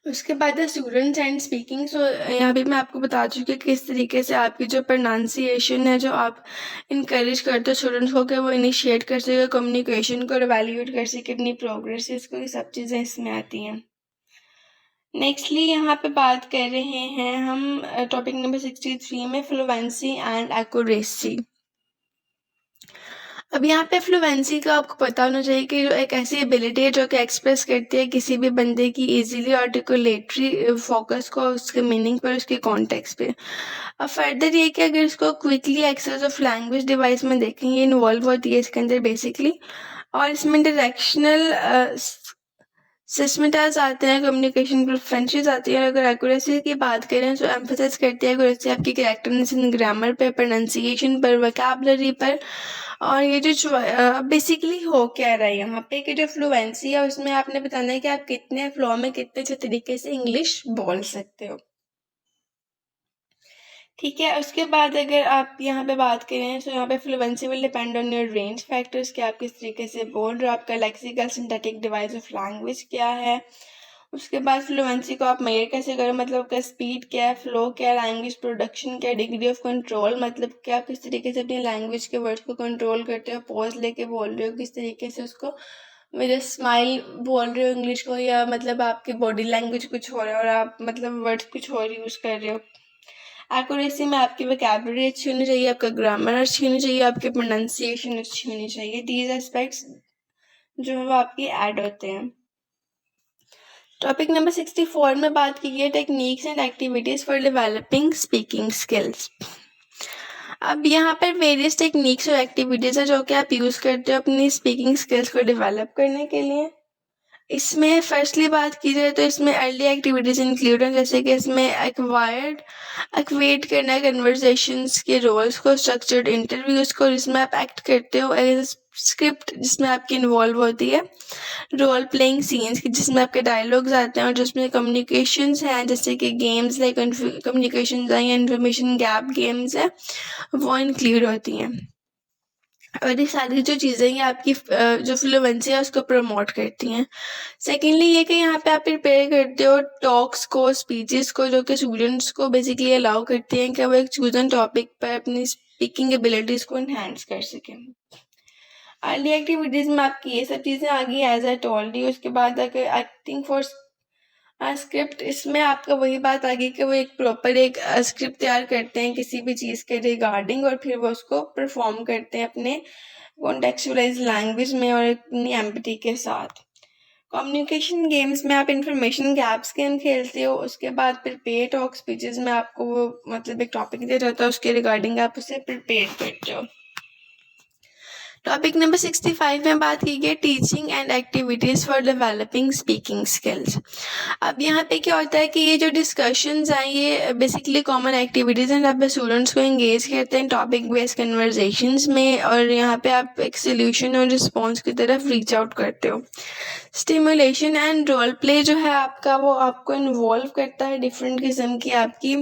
उसके बाद है स्टूडेंट्स एंड स्पीकिंग। सो यहाँ भी मैं आपको बता चुकी हूँ किस तरीके से आपकी जो प्रोनाउंसिएशन है, जो आप इनकरेज करते हो स्टूडेंट्स को कि वो इनिशिएट कर सके कम्युनिकेशन को और एवेल्यूएट कर सके अपनी प्रोग्रेस, इसको ये सब चीज़ें इसमें आती हैं। नेक्स्टली यहाँ पे बात कर रहे हैं हम टॉपिक नंबर 63 में फ्लुएंसी एंड एक्यूरेसी। अब यहाँ पे फ्लुएंसी का आपको पता होना चाहिए कि जो एक ऐसी एबिलिटी है जो कि एक्सप्रेस करती है किसी भी बंदे की इजीली आर्टिकुलेटरी फोकस को, उसके मीनिंग पर, उसके कॉन्टेक्स्ट पे। अब फर्दर ये कि अगर इसको quickly access of language device में देखें, ये इन्वॉल्व होती है इसके अंदर बेसिकली। और इसमें डायरेक्शनल सिस्टमेटाइज आते हैं, कम्युनिकेशन प्रेफरेंसेस आती है। अगर एक्यूरेसी की बात करें तो एम्फसाइज करती है एक्यूरेसी आपकी करेक्टनेस इन ग्रामर पे, प्रोनाउंसिएशन पर, वोकैबुलरी पर। और ये जो बेसिकली हो क्या रहा है यहाँ पे कि जो फ्लुएंसी है उसमें आपने बताना है कि आप कितने फ्लो में कितने अच्छे तरीके से इंग्लिश बोल सकते हो, ठीक है। उसके बाद अगर आप यहाँ पे बात करें तो यहाँ पे fluency will depend on your range factors कि आप किस तरीके से बोल रहे हो, आपका lexical synthetic device of language क्या है। उसके बाद फ्लुएंसी को आप मेजर कैसे करो, मतलब आपका स्पीड क्या है, फ्लो क्या है, लैंग्वेज प्रोडक्शन क्या है, डिग्री ऑफ कंट्रोल, मतलब कि आप किस तरीके से अपनी लैंग्वेज के वर्ड्स को कंट्रोल करते हो, पॉज लेके बोल रहे हो, किस तरीके से उसको विद स्माइल बोल रहे हो इंग्लिश को, या मतलब आपकी बॉडी लैंग्वेज कुछ हो रहा है और आप मतलब वर्ड्स कुछ और यूज़ कर रहे हो। एक्यूरेसी में आपकी वोकैबुलरी अच्छी होनी चाहिए, आपका ग्रामर अच्छी होनी चाहिए, आपकी प्रोनाउंसिएशन अच्छी होनी चाहिए। दीज एस्पेक्ट्स जो है वो आपकी ऐड होते हैं। टॉपिक नंबर 64 में बात की गई techniques and activities for developing speaking skills. अब यहाँ पर वेरियस टेक्निक्स और एक्टिविटीज़ है जो कि आप यूज़ करते हो अपनी स्पीकिंग स्किल्स को डेवलप करने के लिए। इसमें फर्स्टली बात की जाए तो इसमें अर्ली एक्टिविटीज़ इंक्लूड हैं, जैसे कि इसमें एक्वेट करना कन्वर्सेशंस के रोल्स को, स्ट्रक्चर्ड इंटरव्यूज़ को जिसमें आप एक्ट करते हो एज स्क्रिप्ट जिसमें आपकी इन्वॉल्व होती है, रोल प्लेइंग सीन्स जिसमें आपके डायलॉग्स आते हैं और जिसमें कम्युनिकेशंस हैं, जैसे कि गेम्स लाइक कम्युनिकेशन या इन्फॉर्मेशन गैप गेम्स है वो इंक्लूड होती हैं। और ये सारी जो चीज़ें ये आपकी जो फ्लुएंसी है उसको प्रमोट करती हैं। सेकेंडली ये कि यहाँ पे आप प्रिपेयर करते हो टॉक्स को, स्पीचेस को, जो कि स्टूडेंट्स को बेसिकली अलाउ करती हैं कि वो एक चूजन टॉपिक पर अपनी स्पीकिंग एबिलिटीज़ को इन्हांस कर सकें। अर्ली एक्टिविटीज़ में आपकी ये सब चीज़ें आ गई एज आई टोल्ड यू। उसके बाद अगर एक्टिंग फॉर स्क्रिप्ट, इसमें आपका वही बात आ गई कि वो एक प्रॉपर एक स्क्रिप्ट तैयार करते हैं किसी भी चीज़ के रिगार्डिंग और फिर वो उसको परफॉर्म करते हैं अपने कॉन्टेक्चुअलाइज लैंग्वेज में और अपनी एम्पैथी के साथ। कम्युनिकेशन गेम्स में आप इंफॉर्मेशन गैप्स गेम खेलते हो। उसके बाद प्रिपेयर टॉक स्पीचेस में आपको वो मतलब एक टॉपिक दिया जाता है, उसके रिगार्डिंग आप उसे प्रिपेयर करते हो। टॉपिक नंबर 65 में बात की गई teaching and activities for developing speaking skills. अब यहाँ पे क्या होता है कि ये जो डिस्कशंस हैं ये बेसिकली कॉमन एक्टिविटीज़ हैं जहाँ पे स्टूडेंट्स को एंगेज करते हैं टॉपिक बेस्ड कन्वर्जेशंस में, और यहाँ पे आप एक सोल्यूशन और रिस्पॉन्स की तरफ रीच आउट करते हो। स्टिमुलेशन एंड रोल प्ले जो है आपका वो आपको इन्वॉल्व करता है डिफरेंट किस्म की आपकी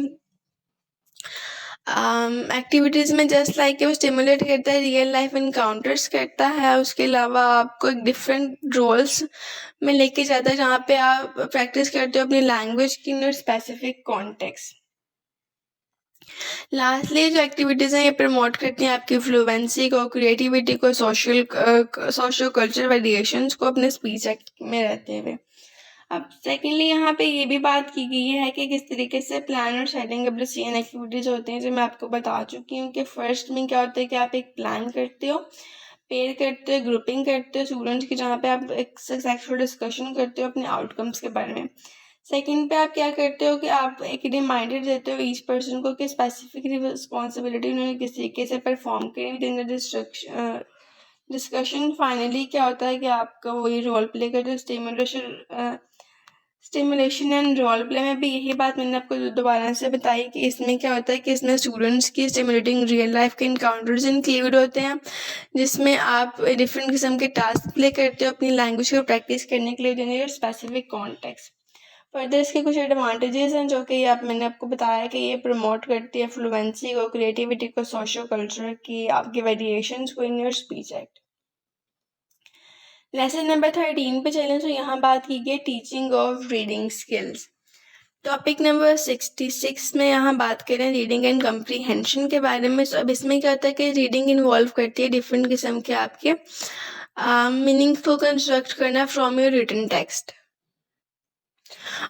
एक्टिविटीज़ में, जस्ट लाइक वो स्टिमुलेट करता है, रियल लाइफ इनकाउंटर्स करता है। उसके अलावा आपको एक डिफरेंट रोल्स में लेके जाता है जहाँ पे आप प्रैक्टिस करते हो अपनी लैंग्वेज की इन स्पेसिफिक कॉन्टेक्स्ट। लास्टली जो एक्टिविटीज़ हैं ये प्रमोट करती हैं आपकी फ्लुएंसी को, क्रिएटिविटी को, सोशल कल्चर वेरिएशंस को अपने स्पीच में रहते हुए। अब सेकेंडली यहाँ पे ये भी बात की गई है कि किस तरीके से प्लान और सेटिंग अप सीएन एक्टिविटीज़ होते हैं, जो मैं आपको बता चुकी हूँ कि फर्स्ट में क्या होता है कि आप एक प्लान करते हो, पेयर करते हो, ग्रुपिंग करते हो स्टूडेंट्स की, जहाँ पे आप एक सक्सेसफुल डिस्कशन करते हो अपने आउटकम्स के बारे में। सेकंड पे आप क्या करते हो कि आप एक रिमाइंडर देते हो ईच पर्सन को कि स्पेसिफिक रिस्पॉन्सिबिलिटी उन्होंने किस तरीके से परफॉर्म करी with in the discussion. Finally क्या होता है कि आपका वही रोल प्ले करते हो, स्टिमुलेशन एंड रोल प्ले में भी यही बात मैंने आपको दोबारा से बताई कि इसमें क्या होता है कि इसमें स्टूडेंट्स की स्टिमुलेटिंग रियल लाइफ के इनकाउंटर्स इंक्लूड होते हैं, जिसमें आप डिफरेंट किस्म के टास्क प्ले करते हो अपनी लैंग्वेज को प्रैक्टिस करने के लिए देने योर स्पेसिफिक कॉन्टेक्स्ट। फर्दर इसके कुछ एडवांटेजेस हैं जो कि मैंने आपको बताया कि ये प्रमोट करती है फ्लुएंसी को, क्रिएटिविटी को, सोशल कल्चर की आपके वेरिएशंस को in your speech act. Lesson number 13 पे चलें तो यहाँ बात की गई teaching of reading skills. Topic number 66 में यहाँ बात करें रीडिंग एंड कम्प्रीहेंशन के बारे में। तो अब इसमें क्या होता है कि रीडिंग इन्वॉल्व करती है डिफरेंट किस्म के आपके मीनिंग को कंस्ट्रक्ट करना फ्रॉम योर रिटन टेक्स्ट।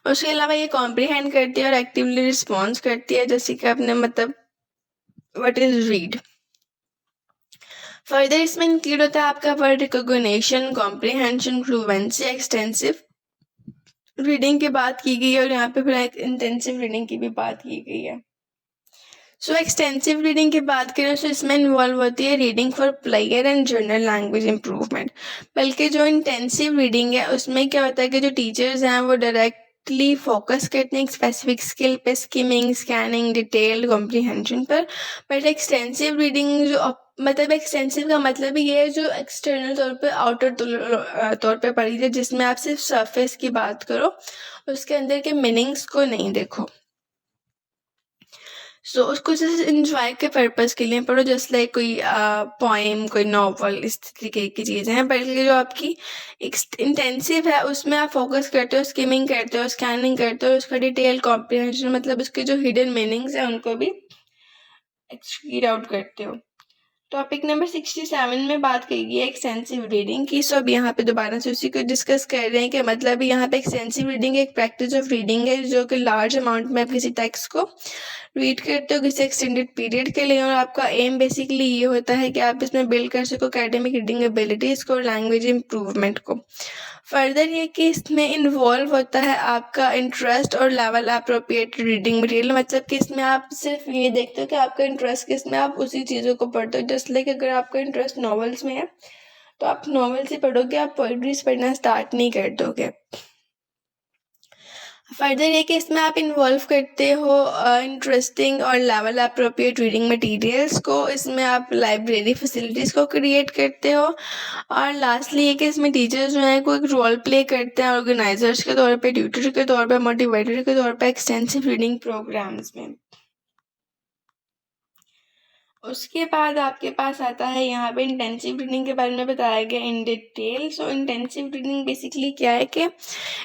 उसके अलावा ये कॉम्प्रीहेंड करती है और एक्टिवली रिस्पॉन्स करती है, जैसे कि आपने मतलब व्हाट इज रीड। फर्दर इसमें इंक्लूड होता है आपका word recognition, comprehension, fluency, extensive reading की बात की गई है, और यहाँ पे फिर इंटेंसिव रीडिंग की भी बात की गई है। सो एक्सटेंसिव रीडिंग की बात करें तो इसमें इन्वॉल्व होती है reading for player and general language improvement. बल्कि जो इंटेंसिव रीडिंग है उसमें क्या होता है कि जो टीचर्स हैं वो डायरेक्टली फोकस करते हैं एक स्पेसिफिक स्किल पे, स्किमिंग, स्कैनिंग, डिटेल कॉम्प्रीहेंशन पर। बट एक्सटेंसिव रीडिंग जो मतलब एक्सटेंसिव का मतलब ये है जो एक्सटर्नल तौर पे, आउटर तौर पे पढ़ी जाए, जिसमें आप सिर्फ सरफेस की बात करो, उसके अंदर के मीनिंग्स को नहीं देखो। सो उसको जैसे इंजॉय के पर्पज़ के लिए पढ़ो, जस्ट लाइक कोई पोएम, कोई नॉवल, इस तरीके की चीज़ें हैं। बल्कि जो आपकी इंटेंसिव है उसमें आप फोकस करते हो, स्किमिंग करते हो, स्कैनिंग करते हो, उसका डिटेल कॉम्प्रिहेंशन मतलब उसके जो हिडन मीनिंग्स हैं उनको भी एक्सक्रीड आउट करते हो। टॉपिक नंबर 67 में बात की गई है एक्सटेंसिव रीडिंग की। सो अब यहाँ पे दोबारा से उसी को डिस्कस कर रहे हैं कि मतलब यहाँ पे एक्सटेंसिव रीडिंग एक प्रैक्टिस ऑफ रीडिंग है जो कि लार्ज अमाउंट में आप किसी टेक्स्ट को रीड करते हो किसी एक्सटेंडेड पीरियड के लिए, और आपका एम बेसिकली ये होता है कि आप इसमें बिल्ड कर सको एकेडमिक रीडिंग एबिलिटीज़ को और लैंग्वेज इम्प्रूवमेंट को। फर्दर ये कि इसमें इन्वॉल्व होता है आपका इंटरेस्ट और लेवल अप्रोप्रिएट रीडिंग मटेरियल, मतलब कि इसमें आप सिर्फ ये देखते हो कि आपका इंटरेस्ट किस में, आप उसी चीज़ों को पढ़ते हो। जस्ट लाइक अगर आपका इंटरेस्ट नॉवेल्स में है तो आप नॉवेल्स ही पढ़ोगे, आप पोइट्रीज पढ़ना स्टार्ट नहीं कर दोगे। फर्दर ये कि इसमें आप इन्वॉल्व करते हो इंटरेस्टिंग और लेवल अप्रोप्रिएट रीडिंग मटेरियल्स को, इसमें आप लाइब्रेरी फैसिलिटीज़ को क्रिएट करते हो, और लास्टली ये कि इसमें टीचर्स जो हैं कोई रोल प्ले करते हैं ऑर्गेनाइजर्स के तौर पे, ट्यूटर के तौर पे, मोटिवेटर के तौर पे एक्सटेंसिव रीडिंग प्रोग्राम्स में। उसके बाद आपके पास आता है यहाँ पे इंटेंसिव रीडिंग के बारे में बताया गया in detail. So intensive reading basically क्या है कि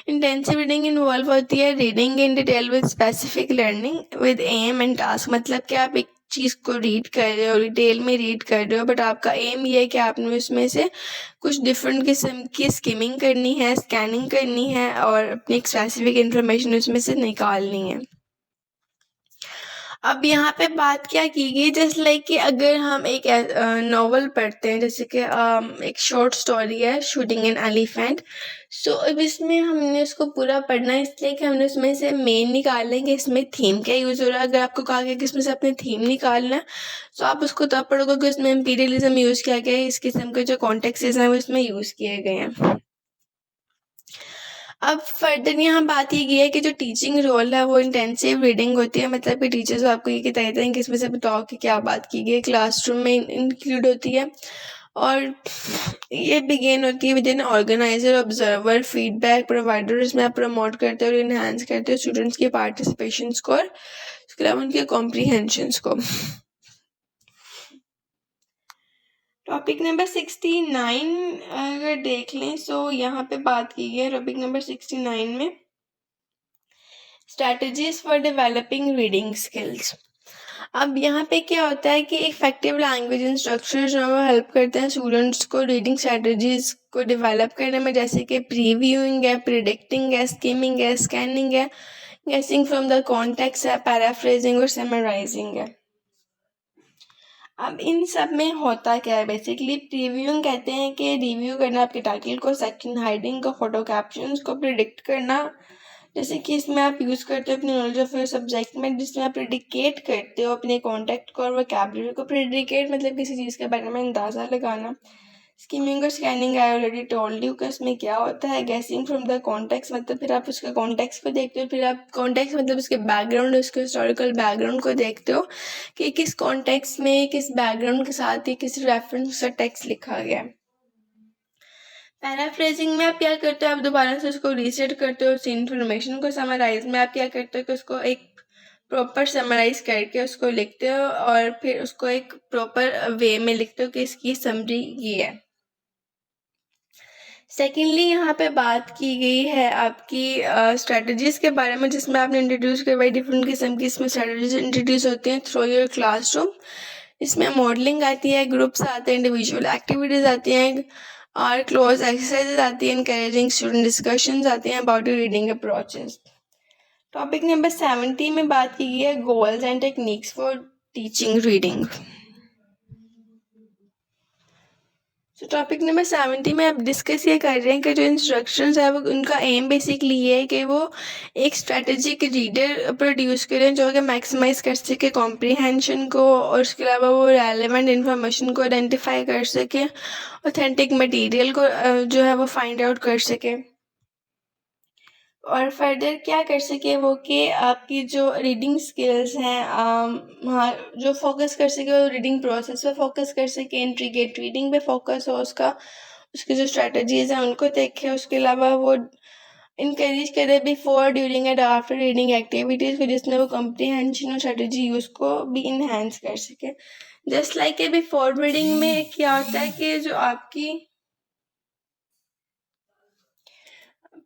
इंटेंसिव रीडिंग इन्वॉल्व होती है reading in detail with specific learning with aim and task. मतलब कि आप एक चीज़ को रीड कर रहे हो, डिटेल में रीड कर रहे हो, बट आपका एम ये है कि आपने उसमें से कुछ डिफरेंट किस्म की स्किमिंग करनी है, स्कैनिंग करनी है और अपनी एक स्पेसिफिक इंफॉर्मेशन उसमें से निकालनी है। अब यहाँ पे बात क्या की गई, जस्ट लाइक कि अगर हम एक नॉवल पढ़ते हैं, जैसे कि एक शॉर्ट स्टोरी है शूटिंग एन एलिफेंट। सो अब इसमें हमने उसको पूरा पढ़ना है, इसलिए कि हमने उसमें से मेन निकालना है कि इसमें थीम क्या यूज़ हो रहा है। अगर आपको कहा गया कि इसमें से अपने थीम निकालना है, तो आप उसको तब पढ़ोगे कि उसमें एम्पीरियलिज्म यूज़ किया गया है, इस किस्म के जो कॉन्टेक्स्ट हैं वो इसमें यूज़ किए गए हैं। अब फर्दर यहाँ बात ये की है कि जो टीचिंग रोल है वो इंटेंसिव रीडिंग होती है। मतलब कि टीचर्स आपको ये कहते हैं कि इसमें से बताओ कि क्या बात की गई, क्लासरूम में इंक्लूड होती है और ये बिगेन होती है with in organiser, observer, feedback provider. इसमें आप प्रमोट करते हो और इन्हांस करते हो स्टूडेंट्स के पार्टिसिपेशन को और उसके अलावा उनके कॉम्प्रीहेंशंस को। टॉपिक नंबर 69 अगर देख लें, सो यहाँ पे बात की गई है टॉपिक नंबर 69 में strategies for developing reading skills. अब यहाँ पे क्या होता है कि इफेक्टिव लैंग्वेज इंस्ट्रक्टर जो वो हेल्प करते हैं स्टूडेंट्स को रीडिंग स्ट्रैटेजीज को डेवलप करने में, जैसे कि प्रीव्यूइंग है, प्रिडिक्टिंग है, स्किमिंग है, स्कैनिंग है, गेसिंग फ्रॉम द कॉन्टेक्स्ट है, पैराफ्रेजिंग और समराइजिंग है। अब इन सब में होता क्या है, बेसिकली प्रीव्यूइंग कहते हैं कि रिव्यू करना आपके टाइटल को, सेक्शन हाइडिंग को, फोटो कैप्शंस को, प्रिडिक्ट करना, जैसे कि इसमें आप यूज़ करते हो अपनी नॉलेज ऑफ योर सब्जेक्ट में, जिसमें आप प्रिडिकेट करते हो अपने कॉन्टेक्ट को और वोकैबुलरी को। प्रिडिकेट मतलब किसी चीज़ के बारे में अंदाज़ा लगाना। स्किमिंग और scanning I already told you कि इसमें क्या होता है। गेसिंग फ्रॉम द कॉन्टेक्स्ट मतलब फिर आप उसके कॉन्टेक्स्ट को देखते हो, फिर आप कॉन्टेक्स्ट मतलब उसके बैकग्राउंड, उसके हिस्टोरिकल बैकग्राउंड को देखते हो कि किस कॉन्टेक्स्ट में, किस बैकग्राउंड के साथ ही किस रेफरेंस का टेक्स्ट लिखा गया है। पैराफ्रेजिंग में आप क्या करते हो, आप दोबारा से उसको रीसेट करते हो उस इन्फॉर्मेशन को। समराइज में आप क्या करते हो कि उसको एक प्रॉपर समराइज करके उसको लिखते हो और फिर उसको एक प्रॉपर वे में लिखते हो कि इसकी समरी ये है। सेकेंडली यहाँ पे बात की गई है आपकी स्ट्रेटजीज के बारे में, जिसमें आपने इंट्रोड्यूस करवाई डिफरेंट किस्म की इसमें स्ट्रेटजीज इंट्रोड्यूस होती हैं थ्रू योर क्लासरूम। इसमें मॉडलिंग आती है, ग्रुप्स आते हैं, इंडिविजुअल एक्टिविटीज आती हैं और क्लोज एक्सरसाइजेज आती हैं, इनकरेजिंग स्टूडेंट डिस्कशंस आती हैं about your reading approaches. Topic number 70 में बात की गई है goals and techniques for teaching reading. तो टॉपिक नंबर 70 में अब डिस्कस ये कर रहे हैं कि जो इंस्ट्रक्शंस है वो उनका एम बेसिकली ये है कि वो एक स्ट्रेटेजिक रीडर प्रोड्यूस करें जो कि मैक्सिमाइज कर सके कॉम्प्रीहेंशन को और उसके अलावा वो रेलेवेंट इंफॉर्मेशन को आइडेंटिफाई कर सके, ऑथेंटिक मटेरियल को जो है वो फाइंड आउट कर सके और फर्दर क्या कर सके वो कि आपकी जो रीडिंग स्किल्स हैं हाँ जो फोकस कर सके वो रीडिंग प्रोसेस पे फोकस कर सके, इंट्रीगेट रीडिंग पे फोकस हो उसका, उसकी जो स्ट्रेटजीज हैं उनको देखे। उसके अलावा वो इनकरेज करे before, during and after reading activities, जिसमें वो कम्प्रीहेंशन और स्ट्रेटजी यूज़ को भी इन्हेंस कर सके। Just like a before reading में क्या होता है कि जो आपकी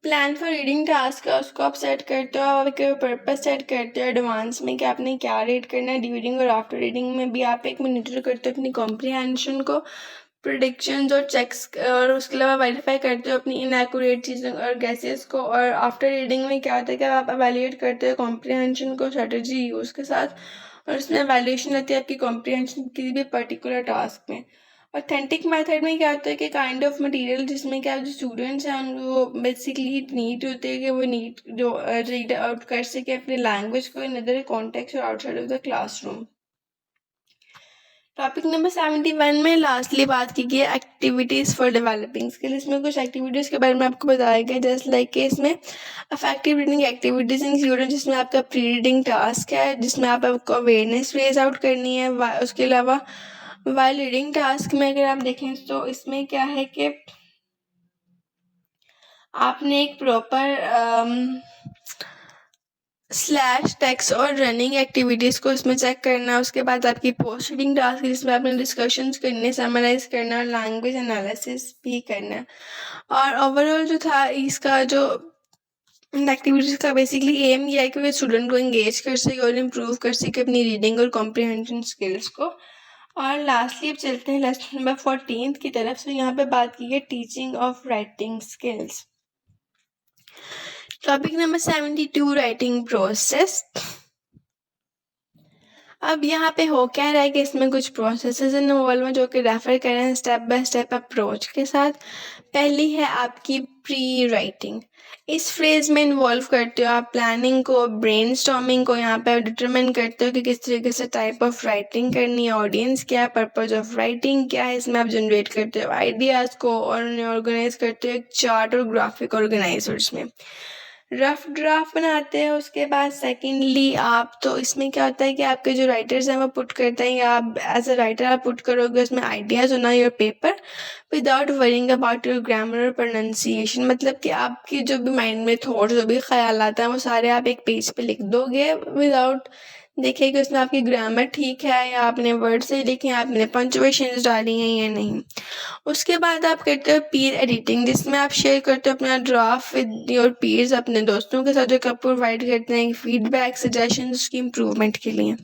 प्लान फॉर रीडिंग टास्क है उसको आप सेट करते हो और पर्पस सेट करते हो एडवांस में कि आपने क्या रीड करना है। ड्यूरिंग और आफ्टर रीडिंग में भी आप एक मॉनिटर करते हो अपनी कॉम्प्रीहेंशन को, प्रिडिक्शंस और चेक्स, और उसके अलावा वेरीफाई करते हो अपनी इनएक्यूरेट चीज़ों और गैसेस को। और आफ्टर रीडिंग में क्या होता है कि आप एवेल्यूएट करते हो कॉम्प्रीहेंशन को स्ट्रेटजी यूज़ के साथ और उसमें एवेल्यूएशन आती है आपकी कॉम्प्रीहेंशन किसी भी पर्टिकुलर टास्क में। ऑथेंटिक मेथड में क्या होता है कि काइंड ऑफ मटेरियल जिसमें क्या जो स्टूडेंट्स हैं वो बेसिकली नीड होते हैं कि वो नीड जो रीड आउट कर सके अपने लैंग्वेज को इन अदर कॉन्टेक्स्ट और outside of the classroom. Topic number 71 में लास्टली बात की गई है एक्टिविटीज़ फॉर डेवलपिंग स्किल। इसमें कुछ एक्टिविटीज़ के बारे में आपको बताया गया जस्ट लाइक कि इसमें अफेक्टिव रीडिंग एक्टिविटीज़ इंक्लूडेड, जिसमें आपका प्री रीडिंग टास्क है जिसमें आपको अवेयरनेस रेज आउट करनी है। उसके अलावा वाइल रीडिंग टास्क में अगर आप देखें तो इसमें क्या है कि आपने एक प्रॉपर स्लैश टेक्स्ट और रनिंग एक्टिविटीज़ को इसमें चेक करना। उसके बाद आपकी पोस्ट रीडिंग टास्क जिसमें आपने डिस्कशंस करने, समराइज करना और लैंग्वेज एनालिसिस भी करना। और ओवरऑल जो था इसका जो एक्टिविटीज़ का बेसिकली एम यह है कि वे स्टूडेंट को इंगेज कर सके और इम्प्रूव कर सके अपनी रीडिंग और कॉम्प्रिहेंशन स्किल्स को। और लास्टली अब चलते हैं लेसन नंबर 14 की तरफ। से यहाँ पे बात की है teaching of writing skills. Topic number 72 writing process. अब यहाँ पे हो क्या रहा है कि इसमें कुछ प्रोसेसेस इन्वॉल्व हैं जो कि रेफर करें स्टेप बाय स्टेप अप्रोच के साथ। पहली है आपकी प्री राइटिंग। इस फ्रेज में इन्वॉल्व करते हो आप प्लानिंग को, ब्रेनस्टॉर्मिंग को। यहाँ पे डिटरमिन करते हो कि किस तरीके से टाइप ऑफ राइटिंग करनी है, ऑडियंस क्या है, पर्पज ऑफ राइटिंग क्या है। इसमें आप जनरेट करते हो आइडियाज़ को और उन्हें ऑर्गेनाइज करते हो एक चार्ट और ग्राफिक ऑर्गेनाइजर्स में। रफ ड्राफ्ट बनाते हैं। उसके बाद सेकेंडली आप तो इसमें क्या होता है कि आपके जो राइटर्स हैं वो पुट करते हैं, या आप एज अ राइटर आप पुट करोगे उसमें आइडियाज़ होना your paper without worrying about your grammar और प्रोनाउंसिएशन। मतलब कि आपकी जो भी माइंड में थॉट्स, जो भी ख्याल आता है वो सारे आप एक पेज पे लिख दोगे विदाउट देखिए कि उसमें आपकी ग्रामर ठीक है या आपने वर्ड से लिखे हैं, आपने पंक्चुएशंस डाली हैं या नहीं। उसके बाद आप करते हो पीर एडिटिंग, जिसमें आप शेयर करते हो अपना ड्राफ्ट विद योर पीर्स, अपने दोस्तों के साथ, जो आप प्रोवाइड करते हैं फीडबैक, सजेशंस उसकी इम्प्रूवमेंट के लिए।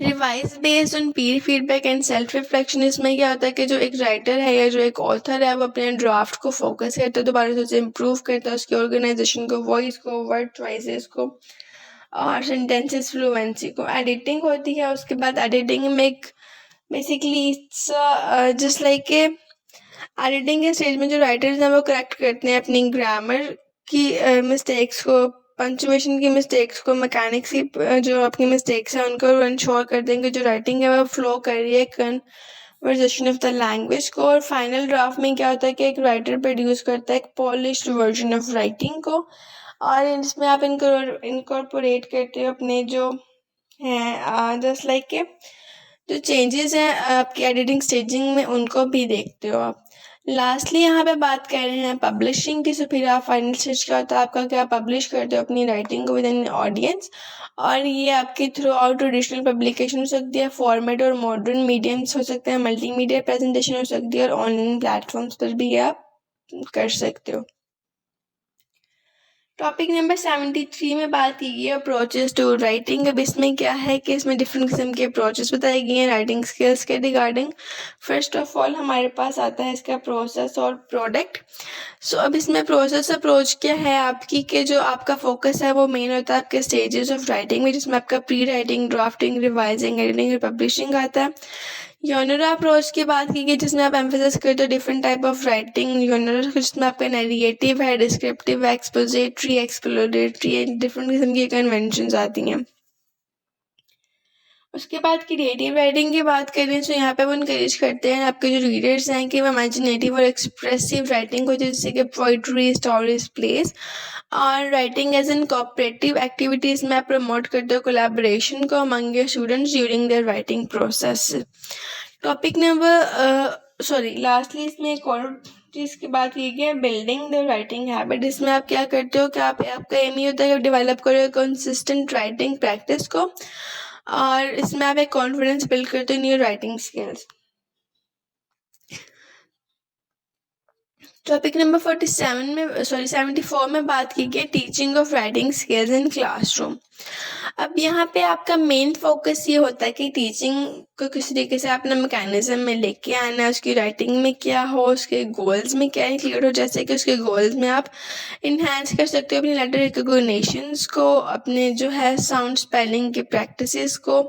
Revise based on Pir feedback and self reflection. इसमें क्या होता है कि जो एक राइटर है या जो एक ऑथर है वो अपने ड्राफ्ट को फोकस करता है, दोबारा से उसे इम्प्रूव करता है, उसकी ऑर्गेनाइजेशन को, वॉइस को, वर्ड चॉइसेस को और सेंटेंसेस फ्लुएंसी को। एडिटिंग होती है। उसके बाद एडिटिंग में एक basically it's just like a editing के स्टेज में जो राइटर्स हैं वो करेक्ट करते हैं अपनी ग्रामर की मिस्टेक्स को, पंक्चुएशन की मिस्टेक्स को, मैकेनिक्स की जो अपनी मिस्टेक्स हैं उनको इंश्योर कर देंगे जो राइटिंग है वो फ्लो कर रही है कन्वर्जेशन ऑफ द लैंग्वेज को। और फाइनल ड्राफ्ट में क्या होता है कि एक राइटर प्रोड्यूस करता है एक पॉलिश्ड वर्जन ऑफ राइटिंग को, और इसमें आप इनकॉर्पोरेट करते हो अपने जो हैं जस्ट लाइक के जो चेंजेस हैं आपकी एडिटिंग स्टेजिंग में उनको भी देखते हो आप। लास्टली यहाँ पे बात कर रहे हैं पब्लिशिंग की। सो फिर आप फाइनल स्टेज क्या होता है आपका, क्या पब्लिश करते हो अपनी राइटिंग को विद एन ऑडियंस, और ये आपके थ्रू आउट ट्रेडिशनल पब्लिकेशन हो सकती है, फॉर्मेट और मॉडर्न मीडियम्स हो सकते हैं, मल्टीमीडिया प्रेजेंटेशन हो सकती है, और ऑनलाइन प्लेटफॉर्म्स पर भी आप कर सकते हो। टॉपिक नंबर 73 में बात की गई है अप्रोचेस टू राइटिंग। अब इसमें क्या है कि इसमें डिफरेंट किस्म के अप्रोचेस बताई गई हैं राइटिंग स्किल्स के रिगार्डिंग। फर्स्ट ऑफ ऑल हमारे पास आता है इसका प्रोसेस और प्रोडक्ट। सो अब इसमें प्रोसेस अप्रोच क्या है आपकी कि जो आपका फोकस है वो मेन होता है आपके स्टेजेस ऑफ राइटिंग में, जिसमें आपका pre writing, drafting, revising, editing और पब्लिशिंग आता है। जॉनरा अप्रोच की बात की गई जिसमें आप एम्फेसिस करते हो different type of writing genre, जिसमें आपका नैरेटिव है, डिस्क्रिप्टिव है, एक्सपोजिटरी, एक्सप्लोरेटरी, डिफरेंट किस्म की कन्वेंशंस आती हैं। उसके बाद क्रिएटिव राइटिंग की बात करें तो यहाँ पे वो इनकरेज करते हैं आपके जो रीडर्स हैं कि वो इमेजिनेटिव और एक्सप्रेसिव राइटिंग हो, जैसे कि पोइट्री, स्टोरीज, प्लेस। और writing as an cooperative activities में प्रमोट करते हो कोलैबोरेशन को among your students during their writing process. Topic number lastly इसमें एक और चीज़ की बात की गई है बिल्डिंग द राइटिंग हैबिट। इसमें आप क्या करते हो कि आपका एम ही होता है कि डेवलप करो कंसिस्टेंट राइटिंग प्रैक्टिस को, और इसमें आप एक कॉन्फिडेंस बिल्ड करते हो in your writing skills. Topic number 74 में बात की गई teaching of writing skills in classroom. अब यहाँ पे आपका मेन फोकस ये होता है कि टीचिंग को किस तरीके से अपना मैकेनिज्म में लेके आना है, उसकी राइटिंग में क्या हो, उसके गोल्स में क्या इंक्लूड हो। जैसे कि उसके गोल्स में आप इन्हांस कर सकते हो अपनी लेटर रिकॉग्निशंस को, अपने जो है साउंड स्पेलिंग के प्रैक्टिसेस को,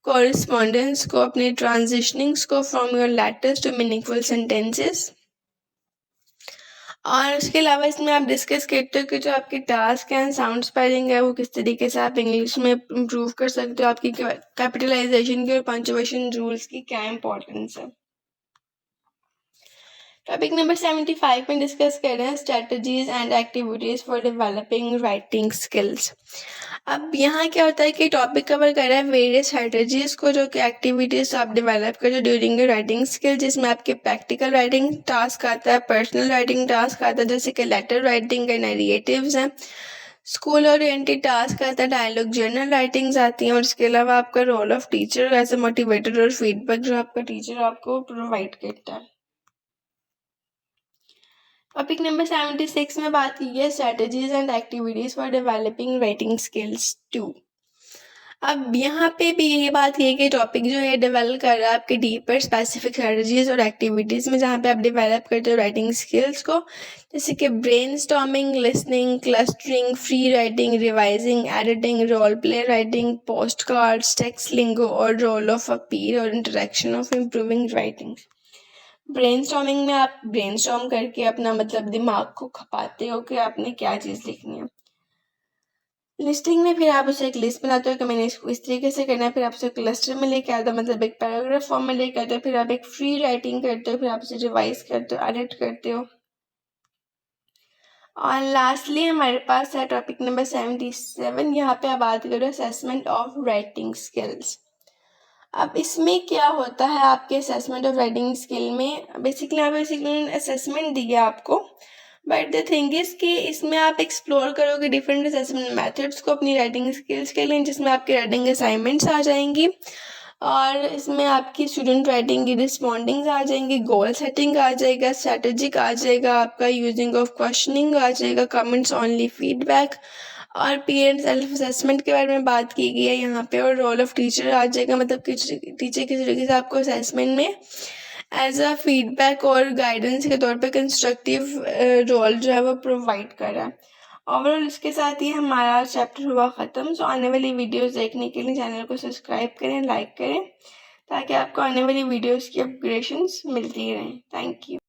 कॉरेस्पॉन्डेंस को, अपने ट्रांजिशनिंग्स को from your letters to meaningful sentences. और उसके अलावा इसमें आप डिस्कस करते हो कि जो आपके टास्क हैं, साउंड स्पेलिंग है, वो किस तरीके से आप इंग्लिश में इम्प्रूव कर सकते हो, आपकी कैपिटलाइजेशन की और पंक्चुएशन रूल्स की क्या इंपॉर्टेंस है। टॉपिक नंबर 75 में डिस्कस कर रहे हैं strategies and activities for developing writing skills. अब यहाँ क्या होता है कि टॉपिक कवर कर रहा है वेरियस स्ट्रेटजीज को, जो कि एक्टिविटीज़ आप डेवलप करते हो ड्यूरिंग योर राइटिंग स्किल, जिसमें आपके प्रैक्टिकल राइटिंग टास्क आता है, पर्सनल राइटिंग टास्क आता है, जैसे कि लेटर राइटिंग के नैरेटिव्स हैं, स्कूल ओरिएंटेड टास्क आता है, डायलॉग जर्नल राइटिंग्स आती हैं, और इसके अलावा आपका role of teacher as a motivator और फीडबैक जो आपका टीचर आपको प्रोवाइड करता है। टॉपिक नंबर 76 में बात की है strategies and activities for developing writing skills 2। अब यहाँ पे भी ये बात है कि टॉपिक जो है डेवलप कर रहा है आपके डीपर स्पेसिफिक स्ट्रेटजीज और एक्टिविटीज़ में, जहाँ पे आप डेवलप करते हो राइटिंग स्किल्स को, जैसे कि brainstorming, listening, clustering, free writing, revising, editing, role play writing, post cards, text lingo और रोल ऑफ अपील और interaction of improving writing. Brainstorming में आप ब्रेनस्टॉर्म करके अपना मतलब दिमाग को खपाते हो कि आपने क्या चीज़ लिखनी है। लिस्टिंग में फिर आप उसे एक लिस्ट बनाते हो कि मैंने इसको इस तरीके से करना है, फिर आप उसे क्लस्टर में लेके आते हो, मतलब एक पैराग्राफ फॉर्म में लेके आते हो, फिर आप एक फ्री राइटिंग करते हो, फिर आप उसे रिवाइज करते हो, एडिट करते हो। और लास्टली हमारे पास है टॉपिक नंबर 77। यहाँ पे आप बात करो असेसमेंट ऑफ राइटिंग स्किल्स। अब इसमें क्या होता है आपके असेसमेंट ऑफ राइटिंग स्किल में, बेसिकली असेसमेंट दी है आपको, बट द थिंग इज कि इसमें आप एक्सप्लोर करोगे डिफरेंट असेसमेंट मेथड्स को अपनी राइटिंग स्किल्स के लिए, जिसमें आपकी राइटिंग असाइनमेंट्स आ जाएंगी, और इसमें आपकी स्टूडेंट राइटिंग की रिस्पॉन्डिंग्स आ जाएंगी, गोल सेटिंग आ जाएगा, स्ट्रैटेजिक आ जाएगा, आपका यूजिंग ऑफ क्वेश्चनिंग आ जाएगा, कमेंट्स ओनली, फीडबैक, और पीयर सेल्फ असेसमेंट के बारे में बात की गई है यहाँ पे, और रोल ऑफ टीचर आ जाएगा, मतलब टीचर किस तरीके से आपको असेसमेंट में एज अ फीडबैक और गाइडेंस के तौर पे कंस्ट्रक्टिव रोल जो है वो प्रोवाइड कर रहा है। ओवरऑल इसके साथ ही हमारा चैप्टर हुआ ख़त्म। सो आने वाली वीडियोस देखने के लिए चैनल को सब्सक्राइब करें, लाइक करें, ताकि आपको आने वाली वीडियोस की अपग्रेडेशंस मिलती रहें। Thank you.